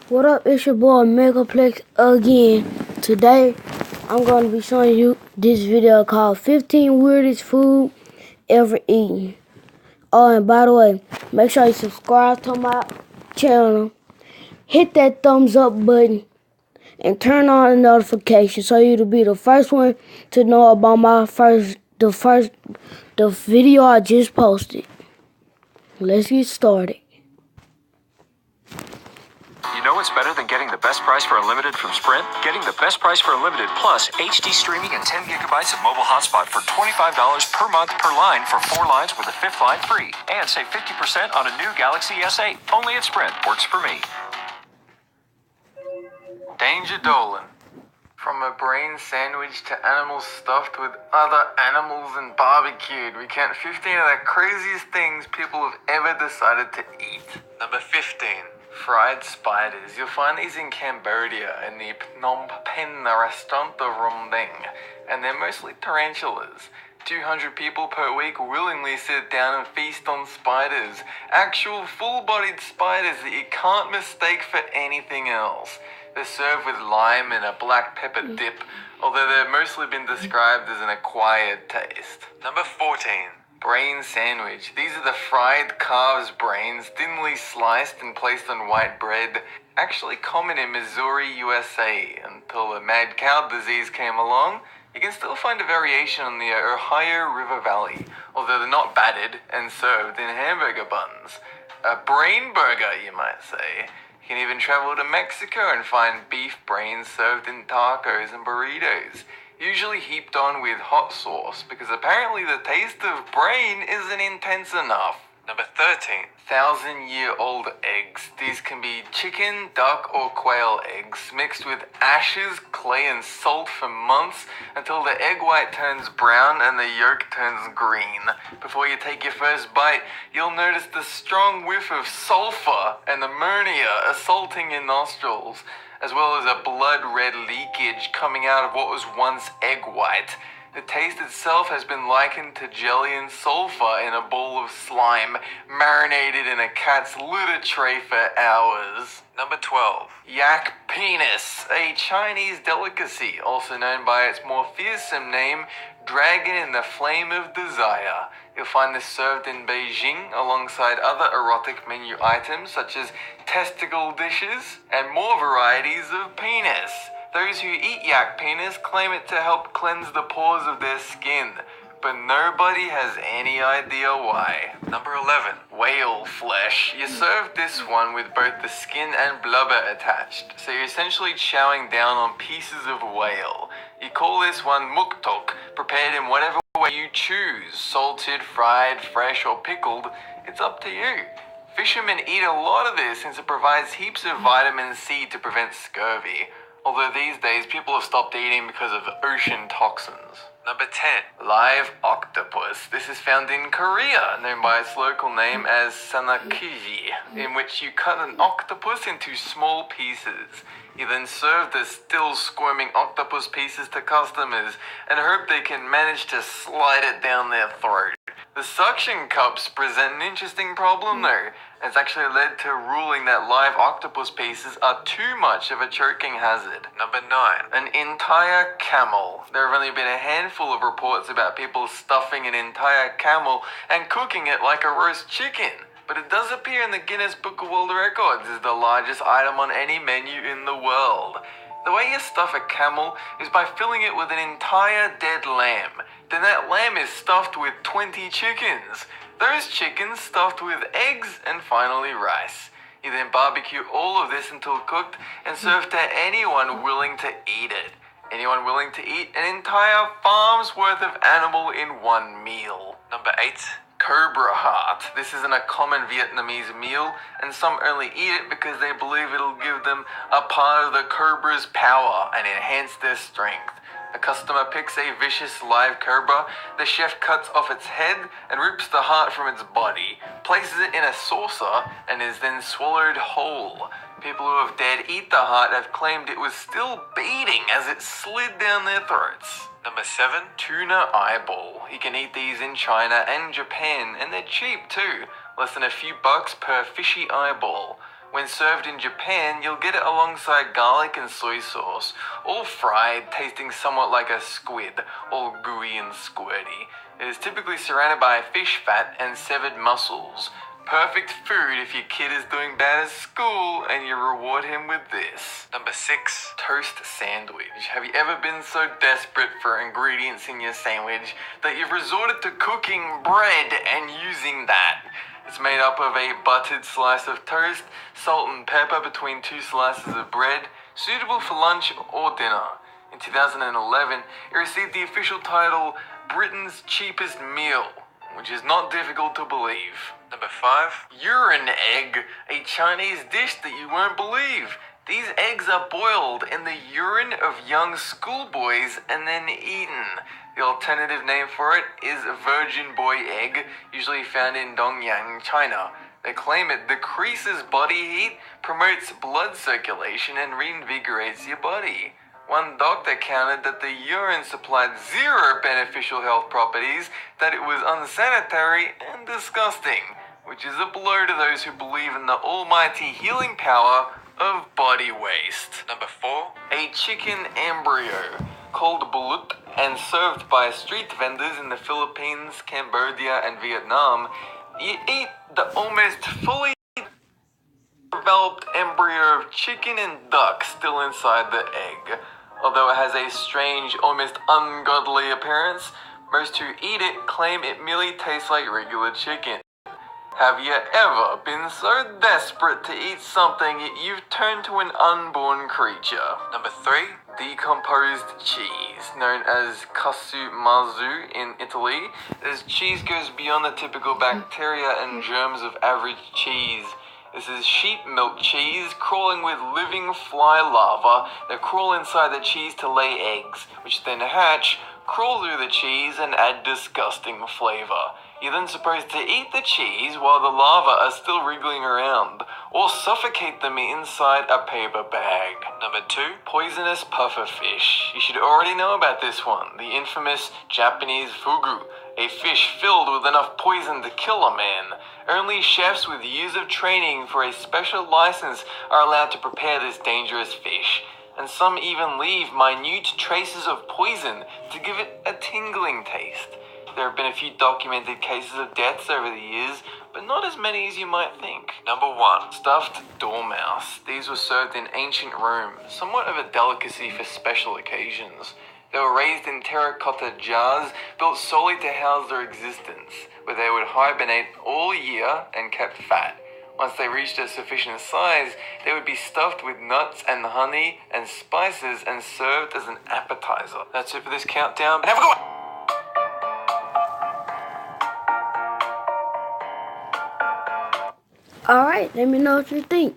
What up, it's your boy Megaplex again. Today, I'm going to be showing you this video called 15 Weirdest Food Ever Eaten. Oh, and by the way, make sure you subscribe to my channel, hit that thumbs up button, and turn on the notification so you'll be the first one to know about the video I just posted. Let's get started. You know what's better than getting the best price for unlimited from Sprint? Getting the best price for unlimited plus HD streaming and 10 gigabytes of mobile hotspot for $25 per month per line for 4 lines with a 5th line free. And save 50% on a new Galaxy S8. Only at Sprint. Works for me. Danger Dolan. From a brain sandwich to animals stuffed with other animals and barbecued, we count 15 of the craziest things people have ever decided to eat. Number 15. Fried spiders. You'll find these in Cambodia in the Phnom Penh Restaurant de Rondeng, and they're mostly tarantulas. 200 people per week willingly sit down and feast on spiders. Actual full-bodied spiders that you can't mistake for anything else. They're served with lime and a black pepper dip, although they've mostly been described as an acquired taste. Number 14. Brain sandwich. These are the fried calves' brains, thinly sliced and placed on white bread. Actually common in Missouri, USA, until the mad cow disease came along. You can still find a variation on the Ohio River Valley, although they're not battered and served in hamburger buns. A brain burger, you might say. You can even travel to Mexico and find beef brains served in tacos and burritos, usually heaped on with hot sauce, because apparently the taste of brain isn't intense enough. Number 13. 1,000-year-old eggs. These can be chicken, duck, or quail eggs, mixed with ashes, clay, and salt for months until the egg white turns brown and the yolk turns green. Before you take your first bite, you'll notice the strong whiff of sulfur and ammonia assaulting your nostrils, as well as a blood-red leakage coming out of what was once egg white. The taste itself has been likened to jelly and sulfur in a bowl of slime, marinated in a cat's litter tray for hours. Number 12. Yak penis, a Chinese delicacy, also known by its more fearsome name, Dragon in the Flame of Desire. You'll find this served in Beijing alongside other erotic menu items such as testicle dishes and more varieties of penis. Those who eat yak penis claim it to help cleanse the pores of their skin, but nobody has any idea why. Number 11. Whale flesh. You serve this one with both the skin and blubber attached, so you're essentially chowing down on pieces of whale. You call this one muktok, prepared in whatever way you choose, salted, fried, fresh, or pickled. It's up to you. Fishermen eat a lot of this since it provides heaps of vitamin C to prevent scurvy, although these days people have stopped eating because of ocean toxins. Number 10. Live octopus. This is found in Korea, known by its local name as sanakiji, in which you cut an octopus into small pieces. You then serve the still squirming octopus pieces to customers and hope they can manage to slide it down their throat. The suction cups present an interesting problem though. It's actually led to ruling that live octopus pieces are too much of a choking hazard. Number 9. An entire camel. There have only been a handful of reports about people stuffing an entire camel and cooking it like a roast chicken, but it does appear in the Guinness Book of World Records as the largest item on any menu in the world. The way you stuff a camel is by filling it with an entire dead lamb. Then that lamb is stuffed with 20 chickens. Those chickens stuffed with eggs and finally rice. You then barbecue all of this until cooked and serve to anyone willing to eat it. Anyone willing to eat an entire farm's worth of animal in one meal. Number 8. Cobra heart. This isn't a common Vietnamese meal, and some only eat it because they believe it'll give them a part of the cobra's power and enhance their strength. A customer picks a vicious live cobra, the chef cuts off its head and rips the heart from its body, places it in a saucer, and is then swallowed whole. People who have dared eat the heart have claimed it was still beating as it slid down their throats. Number 7. Tuna eyeball. You can eat these in China and Japan, and they're cheap too. Less than a few bucks per fishy eyeball. When served in Japan, you'll get it alongside garlic and soy sauce, all fried, tasting somewhat like a squid, all gooey and squirty. It is typically surrounded by fish fat and severed mussels. Perfect food if your kid is doing bad at school and you reward him with this. Number 6, toast sandwich. Have you ever been so desperate for ingredients in your sandwich that you've resorted to cooking bread and using that? It's made up of a buttered slice of toast, salt and pepper between 2 slices of bread, suitable for lunch or dinner. In 2011, it received the official title Britain's Cheapest Meal, which is not difficult to believe. Number 5, urine egg, a Chinese dish that you won't believe. These eggs are boiled in the urine of young schoolboys and then eaten. The alternative name for it is virgin boy egg, usually found in Dongyang, China. They claim it decreases body heat, promotes blood circulation, and reinvigorates your body. One doctor counted that the urine supplied 0 beneficial health properties, that it was unsanitary and disgusting, which is a blow to those who believe in the almighty healing power of body waste. Number 4, a chicken embryo, called balut and served by street vendors in the Philippines, Cambodia, and Vietnam. You eat the almost fully developed embryo of chicken and duck still inside the egg. Although it has a strange, almost ungodly appearance, most who eat it claim it merely tastes like regular chicken. Have you ever been so desperate to eat something you've turned to an unborn creature? Number 3, decomposed cheese, known as casu marzu in Italy. This cheese goes beyond the typical bacteria and germs of average cheese. This is sheep milk cheese crawling with living fly larvae that crawl inside the cheese to lay eggs, which then hatch, crawl through the cheese, and add disgusting flavor. You're then supposed to eat the cheese while the larvae are still wriggling around, or suffocate them inside a paper bag. Number 2, poisonous pufferfish. You should already know about this one, the infamous Japanese fugu, a fish filled with enough poison to kill a man. Only chefs with years of training for a special license are allowed to prepare this dangerous fish, and some even leave minute traces of poison to give it a tingling taste. There have been a few documented cases of deaths over the years, but not as many as you might think. Number 1, stuffed dormouse. These were served in ancient Rome, somewhat of a delicacy for special occasions. They were raised in terracotta jars built solely to house their existence, where they would hibernate all year and kept fat. Once they reached a sufficient size, they would be stuffed with nuts and honey and spices and served as an appetizer. That's it for this countdown, and have a good one! Alright, let me know what you think.